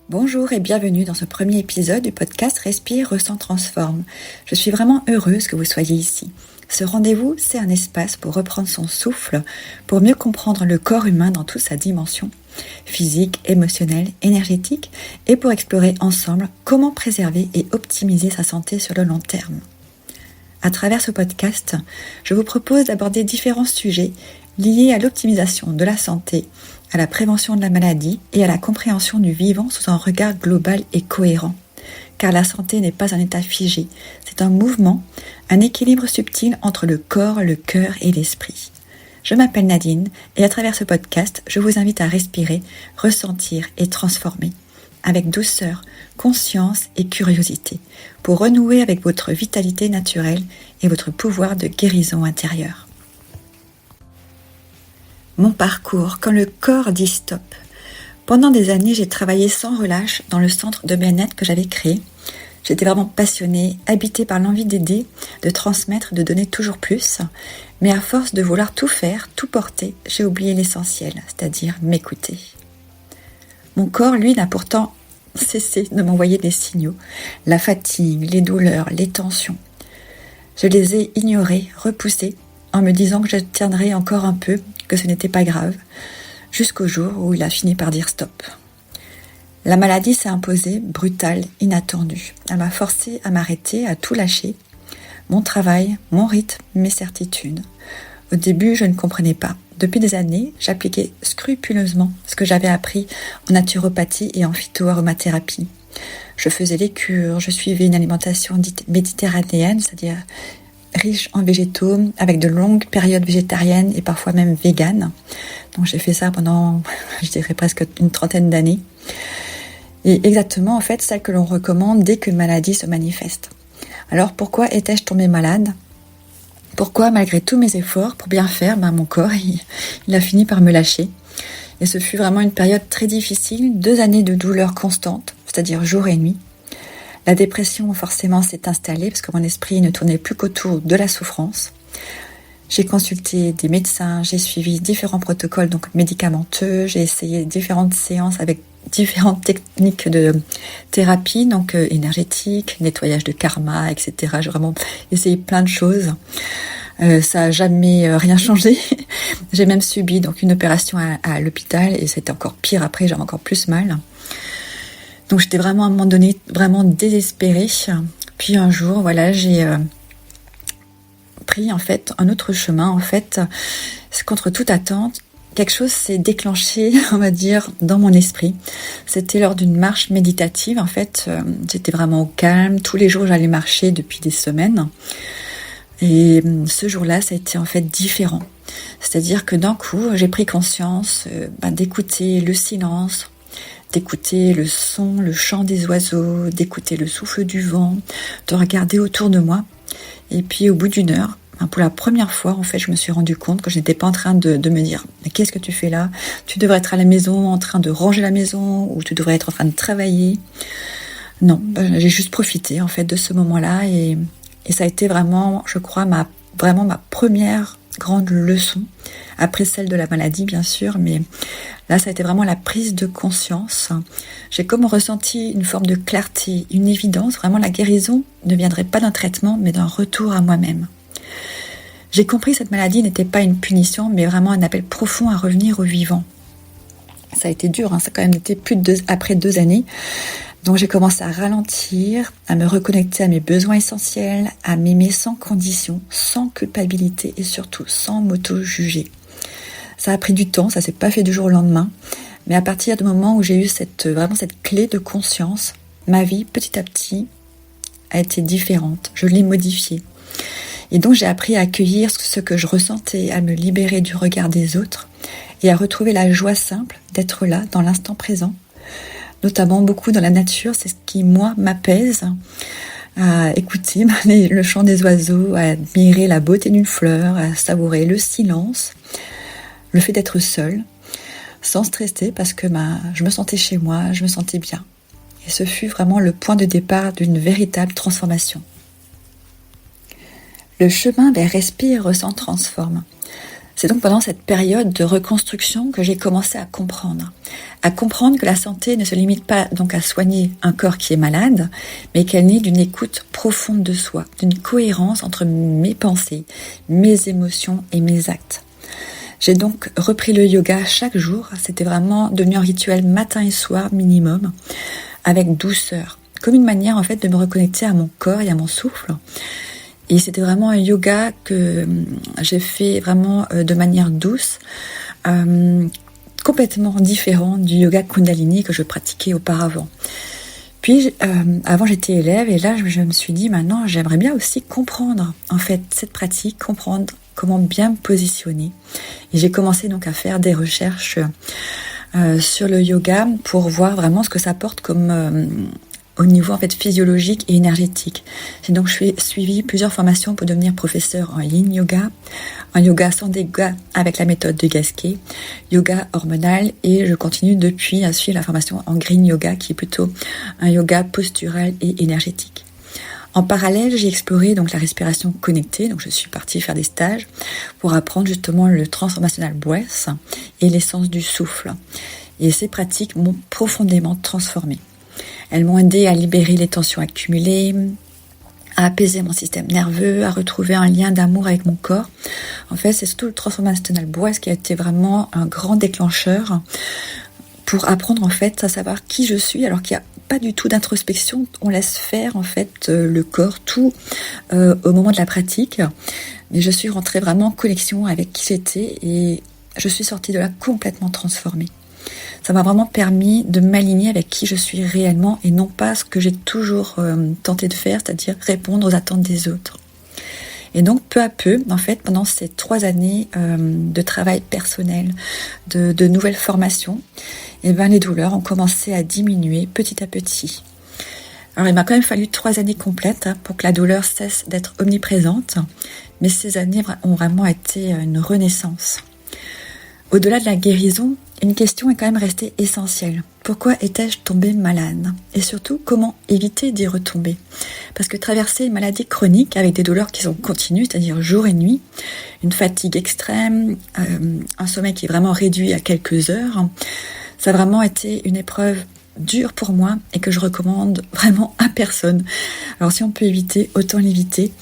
Bonjour et bienvenue dans ce premier épisode du podcast Respire, Ressent, Transforme. Je suis vraiment heureuse que vous soyez ici. Ce rendez-vous, c'est un espace pour reprendre son souffle, pour mieux comprendre le corps humain dans toute sa dimension, physique, émotionnelle, énergétique, et pour explorer ensemble comment préserver et optimiser sa santé sur le long terme. À travers ce podcast, je vous propose d'aborder différents sujets liés à l'optimisation de la santé, à la prévention de la maladie et à la compréhension du vivant sous un regard global et cohérent. Car la santé n'est pas un état figé, c'est un mouvement, un équilibre subtil entre le corps, le cœur et l'esprit. Je m'appelle Nadine et à travers ce podcast, je vous invite à respirer, ressentir et transformer avec douceur, conscience et curiosité pour renouer avec votre vitalité naturelle et votre pouvoir de guérison intérieure. Mon parcours, quand le corps dit stop. Pendant des années, j'ai travaillé sans relâche dans le centre de bien-être que j'avais créé. J'étais vraiment passionnée, habitée par l'envie d'aider, de transmettre, de donner toujours plus. Mais à force de vouloir tout faire, tout porter, j'ai oublié l'essentiel, c'est-à-dire m'écouter. Mon corps, lui, n'a pourtant cessé de m'envoyer des signaux. La fatigue, les douleurs, les tensions. Je les ai ignorés, repoussés, en me disant que je tiendrais encore un peu, que ce n'était pas grave, jusqu'au jour où il a fini par dire stop. La maladie s'est imposée, brutale, inattendue. Elle m'a forcée à m'arrêter, à tout lâcher. Mon travail, mon rythme, mes certitudes. Au début, je ne comprenais pas. Depuis des années, j'appliquais scrupuleusement ce que j'avais appris en naturopathie et en phytoaromathérapie. Je faisais les cures, je suivais une alimentation dite méditerranéenne, c'est-à-dire riche en végétaux, avec de longues périodes végétariennes et parfois même véganes. Donc j'ai fait ça pendant, je dirais presque une trentaine d'années. Et exactement, en fait, celle que l'on recommande dès qu'une maladie se manifeste. Alors pourquoi étais-je tombée malade ? Pourquoi, malgré tous mes efforts pour bien faire, mon corps, il a fini par me lâcher. Et ce fut vraiment une période très difficile, 2 années de douleurs constantes, c'est-à-dire jour et nuit. La dépression, forcément, s'est installée parce que mon esprit ne tournait plus qu'autour de la souffrance. J'ai consulté des médecins, j'ai suivi différents protocoles donc médicamenteux, j'ai essayé différentes séances avec différentes techniques de thérapie, donc énergétique, nettoyage de karma, etc. J'ai vraiment essayé plein de choses. Ça n'a jamais rien changé. J'ai même subi donc une opération à l'hôpital et c'était encore pire après, j'avais encore plus mal. Donc j'étais vraiment à un moment donné vraiment désespérée. Puis un jour, voilà, j'ai pris en fait un autre chemin. En fait, contre toute attente, quelque chose s'est déclenché, on va dire, dans mon esprit. C'était lors d'une marche méditative. En fait, j'étais vraiment au calme. Tous les jours, j'allais marcher depuis des semaines. Et ce jour-là, ça a été en fait différent. C'est-à-dire que d'un coup, j'ai pris conscience d'écouter le silence, d'écouter le son, le chant des oiseaux, d'écouter le souffle du vent, de regarder autour de moi. Et puis au bout d'une heure, pour la première fois, en fait, je me suis rendu compte que je n'étais pas en train de me dire « Mais qu'est-ce que tu fais là ? Tu devrais être à la maison, en train de ranger la maison, ou tu devrais être en train de travailler. » Non, j'ai juste profité en fait de ce moment-là et ça a été vraiment, je crois, ma première grande leçon, après celle de la maladie bien sûr, mais là ça a été vraiment la prise de conscience. J'ai comme ressenti une forme de clarté, une évidence, vraiment la guérison ne viendrait pas d'un traitement mais d'un retour à moi-même. J'ai compris que cette maladie n'était pas une punition mais vraiment un appel profond à revenir au vivant. Ça a été dur, ça a quand même été après 2 années. Donc j'ai commencé à ralentir, à me reconnecter à mes besoins essentiels, à m'aimer sans condition, sans culpabilité et surtout sans m'auto-juger. Ça a pris du temps, ça s'est pas fait du jour au lendemain, mais à partir du moment où j'ai eu cette clé de conscience, ma vie petit à petit a été différente, je l'ai modifiée. Et donc j'ai appris à accueillir ce que je ressentais, à me libérer du regard des autres et à retrouver la joie simple d'être là, dans l'instant présent. Notamment beaucoup dans la nature, c'est ce qui, moi, m'apaise, à écouter le chant des oiseaux, à admirer la beauté d'une fleur, à savourer le silence, le fait d'être seule, sans stresser parce que je me sentais chez moi, je me sentais bien. Et ce fut vraiment le point de départ d'une véritable transformation. Le chemin vers Respire, Ressent, Transforme. C'est donc pendant cette période de reconstruction que j'ai commencé à comprendre que la santé ne se limite pas donc à soigner un corps qui est malade, mais qu'elle naît d'une écoute profonde de soi, d'une cohérence entre mes pensées, mes émotions et mes actes. J'ai donc repris le yoga chaque jour, c'était vraiment devenu un rituel matin et soir minimum, avec douceur, comme une manière en fait de me reconnecter à mon corps et à mon souffle. Et c'était vraiment un yoga que j'ai fait vraiment de manière douce, complètement différent du yoga Kundalini que je pratiquais auparavant. Puis avant j'étais élève et là je me suis dit maintenant j'aimerais bien aussi comprendre en fait cette pratique, comprendre comment bien me positionner. Et j'ai commencé donc à faire des recherches sur le yoga pour voir vraiment ce que ça porte comme au niveau en fait physiologique et énergétique. J'ai donc suivi plusieurs formations pour devenir professeur en yin yoga, en yoga Sangha avec la méthode de Gasquet, yoga hormonal, et je continue depuis à suivre la formation en green yoga qui est plutôt un yoga postural et énergétique. En parallèle, j'ai exploré donc la respiration connectée, donc je suis partie faire des stages pour apprendre justement le transformational breath et l'essence du souffle. Et ces pratiques m'ont profondément transformée. Elles m'ont aidé à libérer les tensions accumulées, à apaiser mon système nerveux, à retrouver un lien d'amour avec mon corps. En fait, c'est surtout le transformational breath qui a été vraiment un grand déclencheur pour apprendre en fait à savoir qui je suis, alors qu'il n'y a pas du tout d'introspection. On laisse faire en fait le corps, tout au moment de la pratique. Mais je suis rentrée vraiment en connexion avec qui j'étais et je suis sortie de là complètement transformée. Ça m'a vraiment permis de m'aligner avec qui je suis réellement et non pas ce que j'ai toujours tenté de faire, c'est-à-dire répondre aux attentes des autres. Et donc peu à peu, en fait, pendant ces 3 années de travail personnel, de nouvelles formations, les douleurs ont commencé à diminuer petit à petit. Alors il m'a quand même fallu 3 années complètes pour que la douleur cesse d'être omniprésente, mais ces années ont vraiment été une renaissance. Au-delà de la guérison, une question est quand même restée essentielle. Pourquoi étais-je tombée malade ? Et surtout, comment éviter d'y retomber ? Parce que traverser une maladie chronique avec des douleurs qui sont continues, c'est-à-dire jour et nuit, une fatigue extrême, un sommeil qui est vraiment réduit à quelques heures, ça a vraiment été une épreuve dure pour moi et que je recommande vraiment à personne. Alors si on peut éviter, autant l'éviter.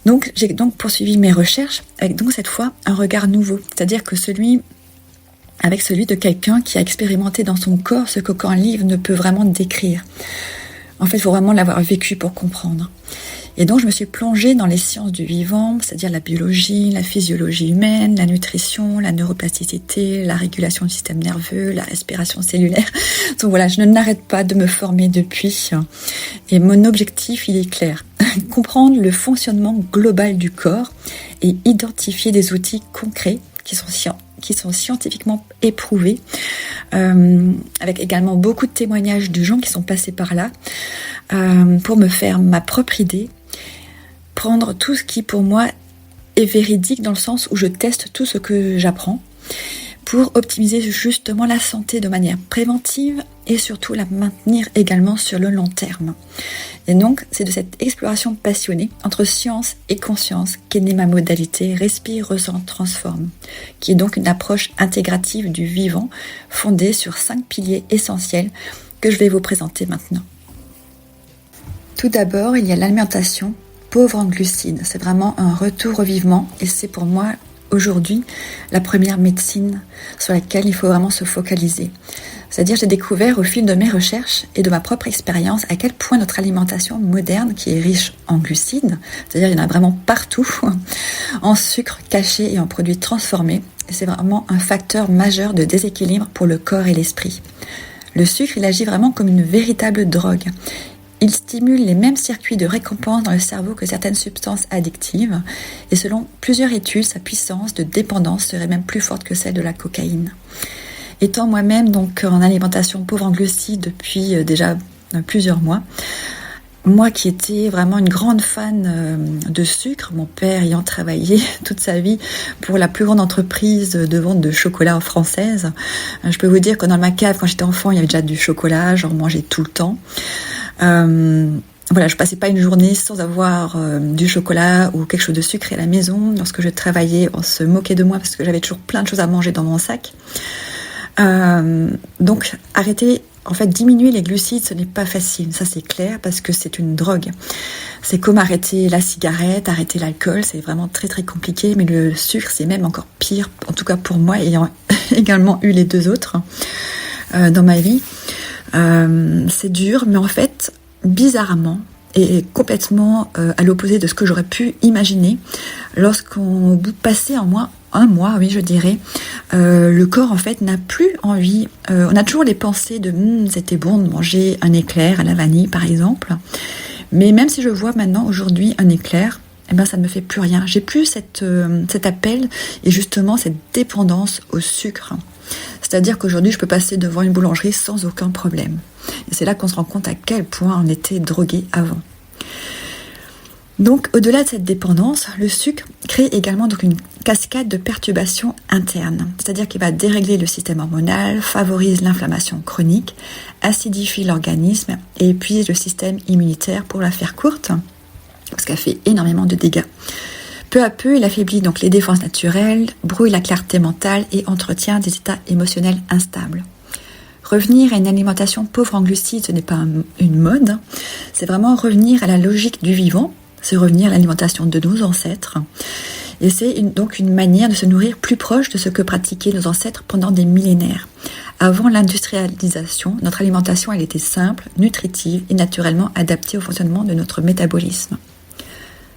Donc j'ai donc poursuivi mes recherches avec donc cette fois un regard nouveau, c'est-à-dire que celui de quelqu'un qui a expérimenté dans son corps ce qu'aucun livre ne peut vraiment décrire. En fait, il faut vraiment l'avoir vécu pour comprendre. Et donc je me suis plongée dans les sciences du vivant, c'est-à-dire la biologie, la physiologie humaine, la nutrition, la neuroplasticité, la régulation du système nerveux, la respiration cellulaire. Donc voilà, je n'arrête pas de me former depuis. Et mon objectif, il est clair. Comprendre le fonctionnement global du corps et identifier des outils concrets qui sont scientifiquement éprouvés, avec également beaucoup de témoignages de gens qui sont passés par là, pour me faire ma propre idée, prendre tout ce qui pour moi est véridique dans le sens où je teste tout ce que j'apprends, pour optimiser justement la santé de manière préventive et surtout la maintenir également sur le long terme. Et donc, c'est de cette exploration passionnée entre science et conscience qu'est née ma modalité Respire, Ressent, Transforme, qui est donc une approche intégrative du vivant fondée sur 5 piliers essentiels que je vais vous présenter maintenant. Tout d'abord, il y a l'alimentation pauvre en glucides. C'est vraiment un retour au vivant et c'est pour moi aujourd'hui la première médecine sur laquelle il faut vraiment se focaliser. C'est-à-dire j'ai découvert au fil de mes recherches et de ma propre expérience à quel point notre alimentation moderne, qui est riche en glucides, c'est-à-dire il y en a vraiment partout, en sucre caché et en produits transformés, et c'est vraiment un facteur majeur de déséquilibre pour le corps et l'esprit. Le sucre, il agit vraiment comme une véritable drogue. Il stimule les mêmes circuits de récompense dans le cerveau que certaines substances addictives et selon plusieurs études, sa puissance de dépendance serait même plus forte que celle de la cocaïne. Étant moi-même donc en alimentation pauvre en glucides depuis déjà plusieurs mois, moi qui étais vraiment une grande fan de sucre, mon père ayant travaillé toute sa vie pour la plus grande entreprise de vente de chocolat française, je peux vous dire que dans ma cave, quand j'étais enfant, il y avait déjà du chocolat, j'en mangeais tout le temps. voilà, je passais pas une journée sans avoir du chocolat ou quelque chose de sucré à la maison. Lorsque je travaillais, on se moquait de moi parce que j'avais toujours plein de choses à manger dans mon sac. Donc arrêter, en fait diminuer les glucides, ce n'est pas facile, ça c'est clair, parce que c'est une drogue. C'est comme arrêter la cigarette, arrêter l'alcool, c'est vraiment très très compliqué, mais le sucre c'est même encore pire, en tout cas pour moi, ayant également eu les deux autres dans ma vie. C'est dur, mais en fait, bizarrement, et complètement à l'opposé de ce que j'aurais pu imaginer, lorsqu'on passait en moins un mois, oui, je dirais, le corps en fait n'a plus envie. On a toujours les pensées de c'était bon de manger un éclair à la vanille par exemple, mais même si je vois maintenant aujourd'hui un éclair, eh ben ça ne me fait plus rien. J'ai plus cet appel et justement cette dépendance au sucre. C'est-à-dire qu'aujourd'hui je peux passer devant une boulangerie sans aucun problème. Et c'est là qu'on se rend compte à quel point on était drogué avant. Donc, au-delà de cette dépendance, le sucre crée également donc une cascade de perturbations internes, c'est-à-dire qu'il va dérégler le système hormonal, favorise l'inflammation chronique, acidifie l'organisme et épuise le système immunitaire, pour la faire courte, parce qu'elle fait énormément de dégâts. Peu à peu, il affaiblit donc les défenses naturelles, brouille la clarté mentale et entretient des états émotionnels instables. Revenir à une alimentation pauvre en glucides, ce n'est pas une mode, c'est vraiment revenir à la logique du vivant. C'est revenir à l'alimentation de nos ancêtres. Et c'est donc une manière de se nourrir plus proche de ce que pratiquaient nos ancêtres pendant des millénaires. Avant l'industrialisation, notre alimentation elle était simple, nutritive et naturellement adaptée au fonctionnement de notre métabolisme.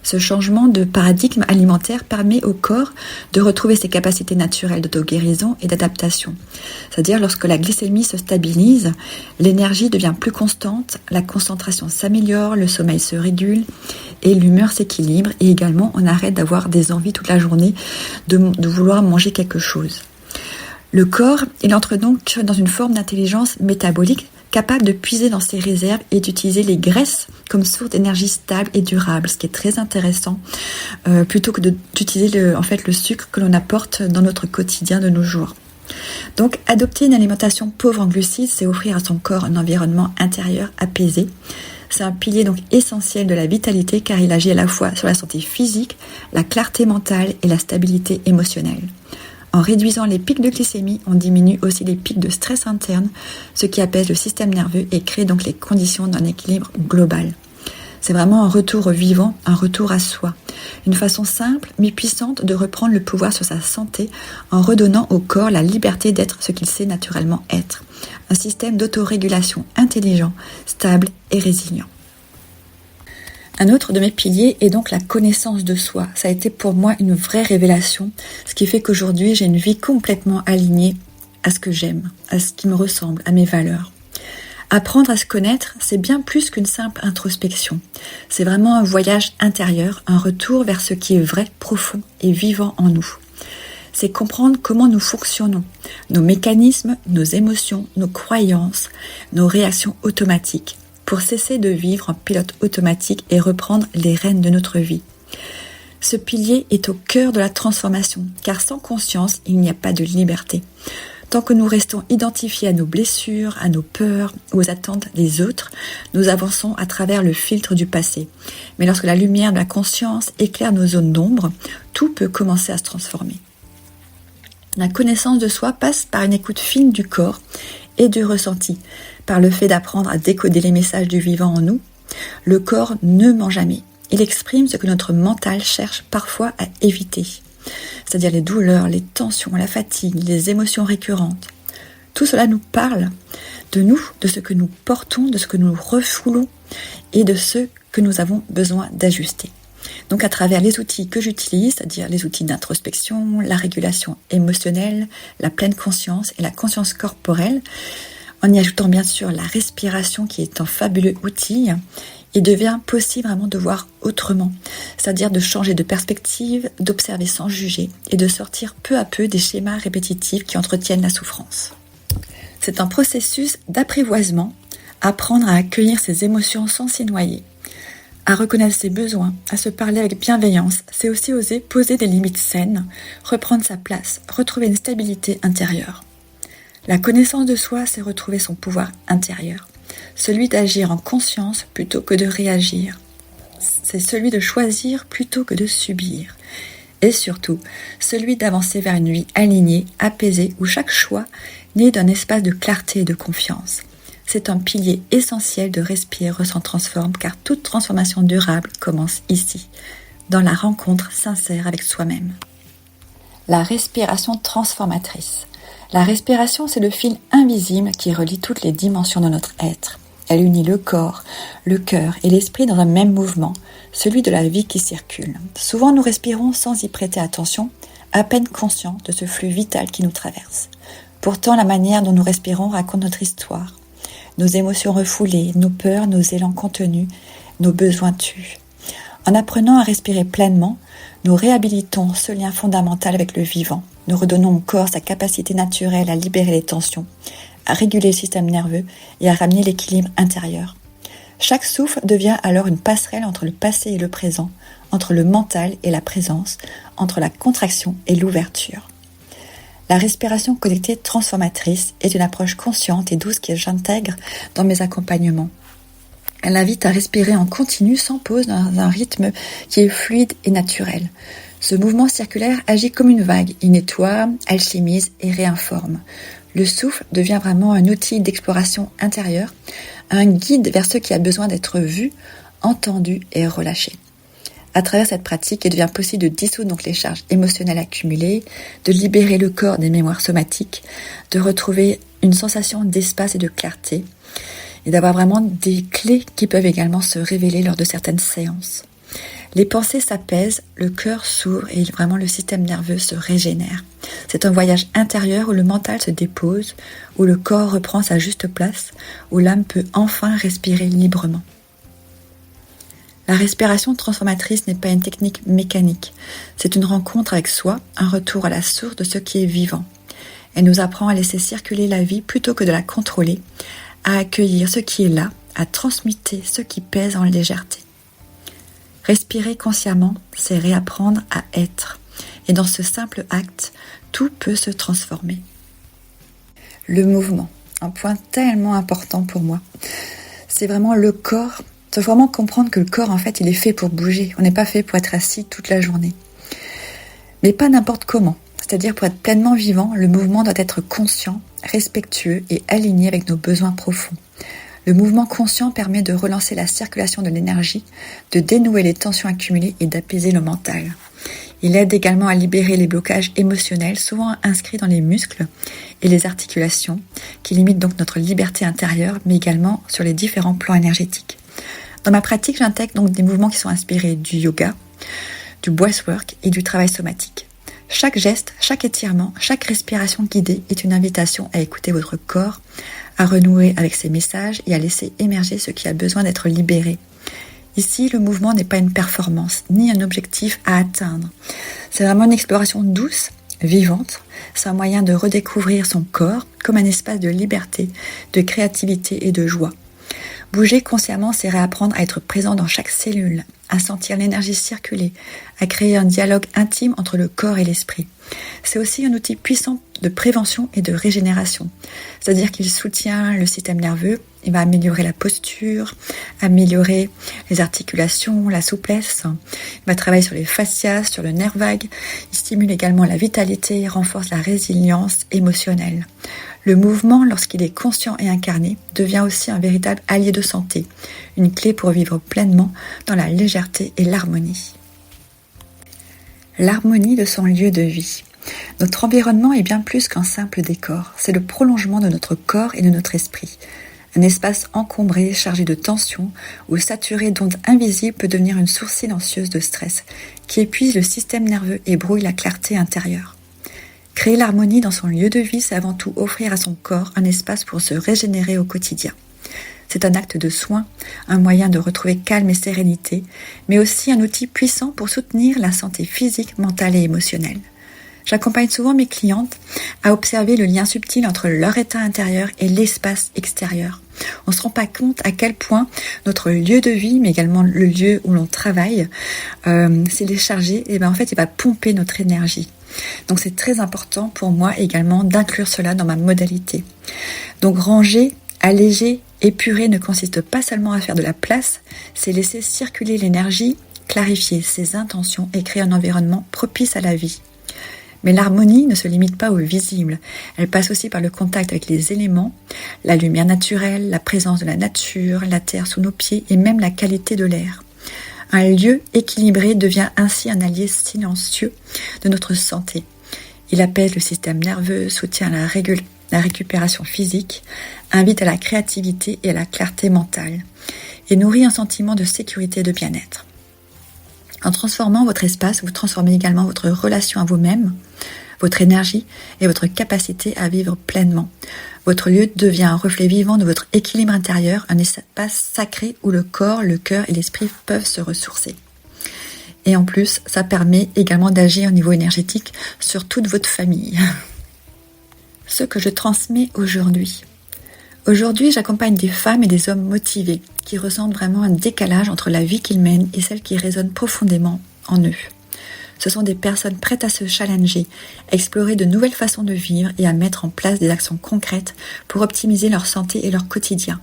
Ce changement de paradigme alimentaire permet au corps de retrouver ses capacités naturelles d'auto-guérison et d'adaptation. C'est-à-dire lorsque la glycémie se stabilise, l'énergie devient plus constante, la concentration s'améliore, le sommeil se régule et l'humeur s'équilibre. Et également, on arrête d'avoir des envies toute la journée de vouloir manger quelque chose. Le corps, il entre donc dans une forme d'intelligence métabolique capable de puiser dans ses réserves et d'utiliser les graisses comme source d'énergie stable et durable, ce qui est très intéressant, plutôt que d'utiliser le sucre que l'on apporte dans notre quotidien de nos jours. Donc, adopter une alimentation pauvre en glucides, c'est offrir à son corps un environnement intérieur apaisé. C'est un pilier donc essentiel de la vitalité, car il agit à la fois sur la santé physique, la clarté mentale et la stabilité émotionnelle. En réduisant les pics de glycémie, on diminue aussi les pics de stress interne, ce qui apaise le système nerveux et crée donc les conditions d'un équilibre global. C'est vraiment un retour au vivant, un retour à soi. Une façon simple mais puissante de reprendre le pouvoir sur sa santé en redonnant au corps la liberté d'être ce qu'il sait naturellement être. Un système d'autorégulation intelligent, stable et résilient. Un autre de mes piliers est donc la connaissance de soi. Ça a été pour moi une vraie révélation, ce qui fait qu'aujourd'hui j'ai une vie complètement alignée à ce que j'aime, à ce qui me ressemble, à mes valeurs. Apprendre à se connaître, c'est bien plus qu'une simple introspection. C'est vraiment un voyage intérieur, un retour vers ce qui est vrai, profond et vivant en nous. C'est comprendre comment nous fonctionnons, nos mécanismes, nos émotions, nos croyances, nos réactions automatiques, pour cesser de vivre en pilote automatique et reprendre les rênes de notre vie. Ce pilier est au cœur de la transformation, car sans conscience, il n'y a pas de liberté. Tant que nous restons identifiés à nos blessures, à nos peurs, aux attentes des autres, nous avançons à travers le filtre du passé. Mais lorsque la lumière de la conscience éclaire nos zones d'ombre, tout peut commencer à se transformer. La connaissance de soi passe par une écoute fine du corps et du ressenti, par le fait d'apprendre à décoder les messages du vivant en nous. Le corps ne ment jamais. Il exprime ce que notre mental cherche parfois à éviter, c'est-à-dire les douleurs, les tensions, la fatigue, les émotions récurrentes. Tout cela nous parle de nous, de ce que nous portons, de ce que nous refoulons et de ce que nous avons besoin d'ajuster. Donc à travers les outils que j'utilise, c'est-à-dire les outils d'introspection, la régulation émotionnelle, la pleine conscience et la conscience corporelle, en y ajoutant bien sûr la respiration qui est un fabuleux outil, il devient possible vraiment de voir autrement, c'est-à-dire de changer de perspective, d'observer sans juger et de sortir peu à peu des schémas répétitifs qui entretiennent la souffrance. C'est un processus d'apprivoisement, apprendre à accueillir ses émotions sans s'y noyer, à reconnaître ses besoins, à se parler avec bienveillance, c'est aussi oser poser des limites saines, reprendre sa place, retrouver une stabilité intérieure. La connaissance de soi, c'est retrouver son pouvoir intérieur, celui d'agir en conscience plutôt que de réagir. C'est celui de choisir plutôt que de subir. Et surtout, celui d'avancer vers une vie alignée, apaisée, où chaque choix naît d'un espace de clarté et de confiance. C'est un pilier essentiel de Respire, Ressent, Transforme, car toute transformation durable commence ici, dans la rencontre sincère avec soi-même. La respiration transformatrice. La respiration, c'est le fil invisible qui relie toutes les dimensions de notre être. Elle unit le corps, le cœur et l'esprit dans un même mouvement, celui de la vie qui circule. Souvent, nous respirons sans y prêter attention, à peine conscients de ce flux vital qui nous traverse. Pourtant, la manière dont nous respirons raconte notre histoire. Nos émotions refoulées, nos peurs, nos élans contenus, nos besoins tus. En apprenant à respirer pleinement, nous réhabilitons ce lien fondamental avec le vivant. Nous redonnons au corps sa capacité naturelle à libérer les tensions, à réguler le système nerveux et à ramener l'équilibre intérieur. Chaque souffle devient alors une passerelle entre le passé et le présent, entre le mental et la présence, entre la contraction et l'ouverture. La respiration connectée transformatrice est une approche consciente et douce que j'intègre dans mes accompagnements. Elle invite à respirer en continu sans pause dans un rythme qui est fluide et naturel. Ce mouvement circulaire agit comme une vague, il nettoie, alchimise et réinforme. Le souffle devient vraiment un outil d'exploration intérieure, un guide vers ce qui a besoin d'être vu, entendu et relâché. À travers cette pratique, il devient possible de dissoudre donc les charges émotionnelles accumulées, de libérer le corps des mémoires somatiques, de retrouver une sensation d'espace et de clarté, et d'avoir vraiment des clés qui peuvent également se révéler lors de certaines séances. Les pensées s'apaisent, le cœur s'ouvre et vraiment le système nerveux se régénère. C'est un voyage intérieur où le mental se dépose, où le corps reprend sa juste place, où l'âme peut enfin respirer librement. La respiration transformatrice n'est pas une technique mécanique. C'est une rencontre avec soi, un retour à la source de ce qui est vivant. Elle nous apprend à laisser circuler la vie plutôt que de la contrôler, à accueillir ce qui est là, à transmuter ce qui pèse en légèreté. Respirer consciemment, c'est réapprendre à être. Et dans ce simple acte, tout peut se transformer. Le mouvement, un point tellement important pour moi. C'est vraiment le corps. Il faut vraiment comprendre que le corps, en fait, il est fait pour bouger. On n'est pas fait pour être assis toute la journée. Mais pas n'importe comment. C'est-à-dire pour être pleinement vivant, le mouvement doit être conscient, respectueux et aligné avec nos besoins profonds. Le mouvement conscient permet de relancer la circulation de l'énergie, de dénouer les tensions accumulées et d'apaiser le mental. Il aide également à libérer les blocages émotionnels, souvent inscrits dans les muscles et les articulations, qui limitent donc notre liberté intérieure, mais également sur les différents plans énergétiques. Dans ma pratique, j'intègre donc des mouvements qui sont inspirés du yoga, du breathwork et du travail somatique. Chaque geste, chaque étirement, chaque respiration guidée est une invitation à écouter votre corps, à renouer avec ses messages et à laisser émerger ce qui a besoin d'être libéré. Ici, le mouvement n'est pas une performance, ni un objectif à atteindre. C'est vraiment une exploration douce, vivante. C'est un moyen de redécouvrir son corps comme un espace de liberté, de créativité et de joie. Bouger consciemment, c'est réapprendre à être présent dans chaque cellule, à sentir l'énergie circuler, à créer un dialogue intime entre le corps et l'esprit. C'est aussi un outil puissant de prévention et de régénération. C'est-à-dire qu'il soutient le système nerveux, il va améliorer la posture, améliorer les articulations, la souplesse. Il va travailler sur les fascias, sur le nerf vague. Il stimule également la vitalité, renforce la résilience émotionnelle. Le mouvement, lorsqu'il est conscient et incarné, devient aussi un véritable allié de santé, une clé pour vivre pleinement dans la légèreté et l'harmonie. L'harmonie de son lieu de vie. Notre environnement est bien plus qu'un simple décor, c'est le prolongement de notre corps et de notre esprit. Un espace encombré, chargé de tensions, ou saturé d'ondes invisibles peut devenir une source silencieuse de stress, qui épuise le système nerveux et brouille la clarté intérieure. Créer l'harmonie dans son lieu de vie, c'est avant tout offrir à son corps un espace pour se régénérer au quotidien. C'est un acte de soin, un moyen de retrouver calme et sérénité, mais aussi un outil puissant pour soutenir la santé physique, mentale et émotionnelle. J'accompagne souvent mes clientes à observer le lien subtil entre leur état intérieur et l'espace extérieur. On ne se rend pas compte à quel point notre lieu de vie, mais également le lieu où l'on travaille, s'il est chargé, et en fait, il va pomper notre énergie. Donc c'est très important pour moi également d'inclure cela dans ma modalité. Donc ranger, alléger Épurer ne consiste pas seulement à faire de la place, c'est laisser circuler l'énergie, clarifier ses intentions et créer un environnement propice à la vie. Mais l'harmonie ne se limite pas au visible, elle passe aussi par le contact avec les éléments, la lumière naturelle, la présence de la nature, la terre sous nos pieds et même la qualité de l'air. Un lieu équilibré devient ainsi un allié silencieux de notre santé. Il apaise le système nerveux, soutient la récupération physique, invite à la créativité et à la clarté mentale, et nourrit un sentiment de sécurité et de bien-être. En transformant votre espace, vous transformez également votre relation à vous-même, votre énergie et votre capacité à vivre pleinement. Votre lieu devient un reflet vivant de votre équilibre intérieur, un espace sacré où le corps, le cœur et l'esprit peuvent se ressourcer. Et en plus, ça permet également d'agir au niveau énergétique sur toute votre famille. Ce que je transmets aujourd'hui. Aujourd'hui, j'accompagne des femmes et des hommes motivés qui ressentent vraiment un décalage entre la vie qu'ils mènent et celle qui résonne profondément en eux. Ce sont des personnes prêtes à se challenger, à explorer de nouvelles façons de vivre et à mettre en place des actions concrètes pour optimiser leur santé et leur quotidien.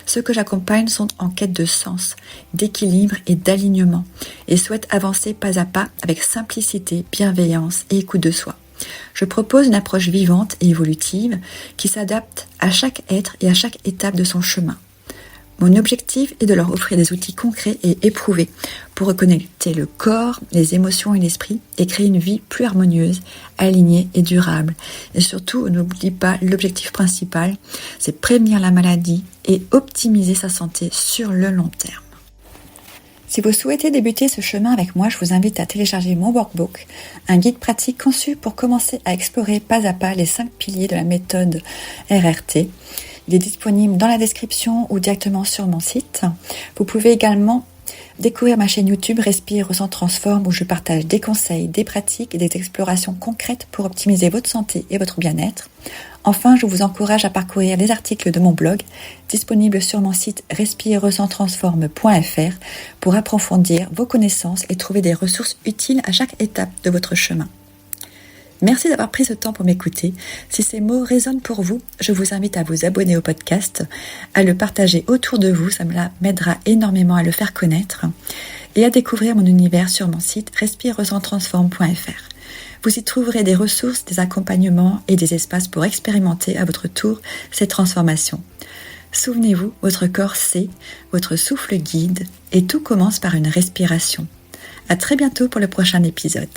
Ceux que j'accompagne sont en quête de sens, d'équilibre et d'alignement et souhaitent avancer pas à pas avec simplicité, bienveillance et écoute de soi. Je propose une approche vivante et évolutive qui s'adapte à chaque être et à chaque étape de son chemin. Mon objectif est de leur offrir des outils concrets et éprouvés pour reconnecter le corps, les émotions et l'esprit et créer une vie plus harmonieuse, alignée et durable. Et surtout, n'oublie pas l'objectif principal, c'est prévenir la maladie et optimiser sa santé sur le long terme. Si vous souhaitez débuter ce chemin avec moi, je vous invite à télécharger mon workbook, un guide pratique conçu pour commencer à explorer pas à pas les 5 piliers de la méthode RRT. Il est disponible dans la description ou directement sur mon site. Vous pouvez également découvrir ma chaîne YouTube Respire, Ressens, Transforme où je partage des conseils, des pratiques et des explorations concrètes pour optimiser votre santé et votre bien-être. Enfin, je vous encourage à parcourir les articles de mon blog disponible sur mon site respire-ressens-transforme.fr pour approfondir vos connaissances et trouver des ressources utiles à chaque étape de votre chemin. Merci d'avoir pris ce temps pour m'écouter. Si ces mots résonnent pour vous, je vous invite à vous abonner au podcast, à le partager autour de vous, ça m'aidera énormément à le faire connaître, et à découvrir mon univers sur mon site respire-ressens-transforme.fr. Vous y trouverez des ressources, des accompagnements et des espaces pour expérimenter à votre tour ces transformations. Souvenez-vous, votre corps sait, votre souffle guide, et tout commence par une respiration. À très bientôt pour le prochain épisode.